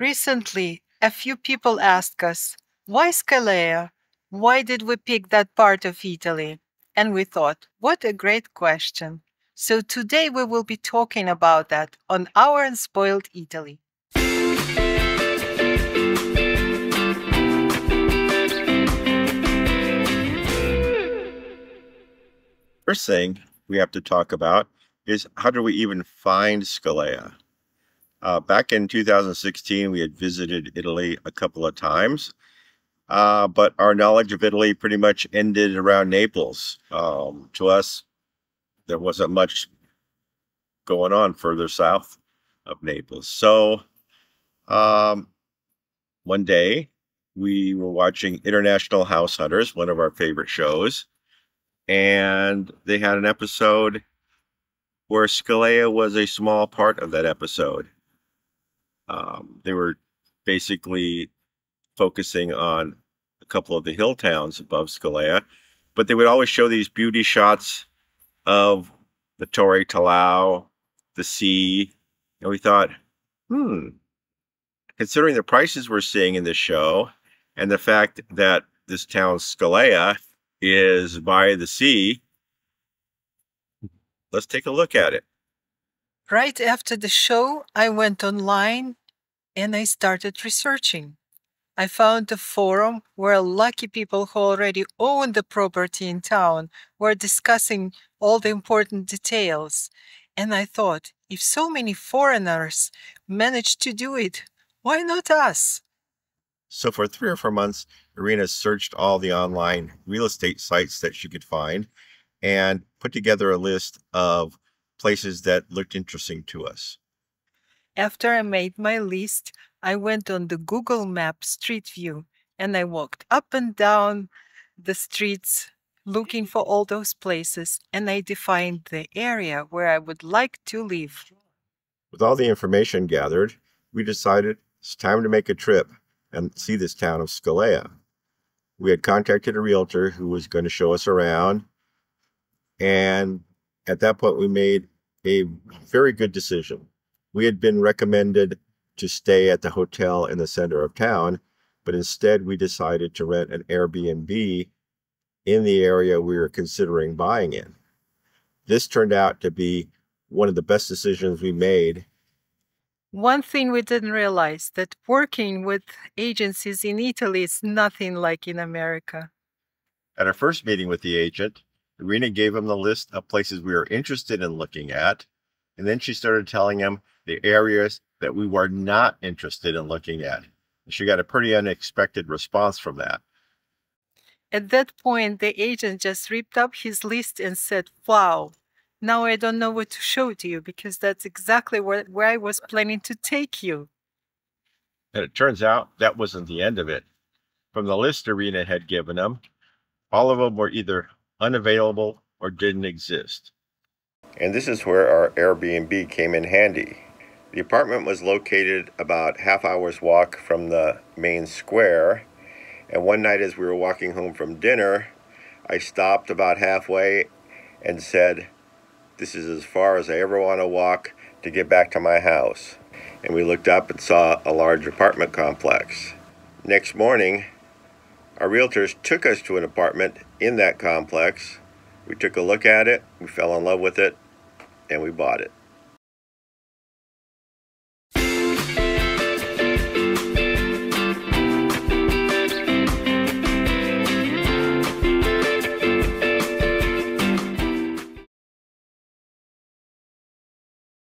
Recently, a few people asked us, why Scalea? Why did we pick that part of Italy? And we thought, what a great question. So today we will be talking about that on Our Unspoiled Italy. First thing we have to talk about is how do we even find Scalea? Back in 2016, we had visited Italy a couple of times, but our knowledge of Italy pretty much ended around Naples. To us, there wasn't much going on further south of Naples. So um, one day we were watching International House Hunters, one of our favorite shows, and they had an episode where Scalea was a small part of that episode. They were basically focusing on a couple of the hill towns above Scalea, but they would always show these beauty shots of the Torre Talau, the sea, and we thought, considering the prices we're seeing in this show and the fact that this town Scalea is by the sea, let's take a look at it. Right after the show, I went online and I started researching. I found a forum where lucky people who already own the property in town were discussing all the important details. And I thought, if so many foreigners managed to do it, why not us? So for 3 or 4 months, Irina searched all the online real estate sites that she could find and put together a list of places that looked interesting to us. After I made my list, I went on the Google Map Street View and I walked up and down the streets looking for all those places and I defined the area where I would like to live. With all the information gathered, we decided it's time to make a trip and see this town of Scalea. We had contacted a realtor who was going to show us around, and at that point we made a very good decision. We had been recommended to stay at the hotel in the center of town, but instead we decided to rent an Airbnb in the area we were considering buying in. This turned out to be one of the best decisions we made. One thing we didn't realize that working with agencies in Italy is nothing like in America. At our first meeting with the agent, Irina gave him the list of places we were interested in looking at, and then she started telling him the areas that we were not interested in looking at. She got a pretty unexpected response from that. At that point, the agent just ripped up his list and said, wow, now I don't know what to show to you because that's exactly where I was planning to take you. And it turns out that wasn't the end of it. From the list Irina had given him, all of them were either unavailable or didn't exist. And this is where our Airbnb came in handy. The apartment was located about half hour's walk from the main square, and one night as we were walking home from dinner, I stopped about halfway and said, "This is as far as I ever want to walk to get back to my house." And we looked up and saw a large apartment complex. Next morning, our realtors took us to an apartment in that complex. We took a look at it, we fell in love with it, and we bought it.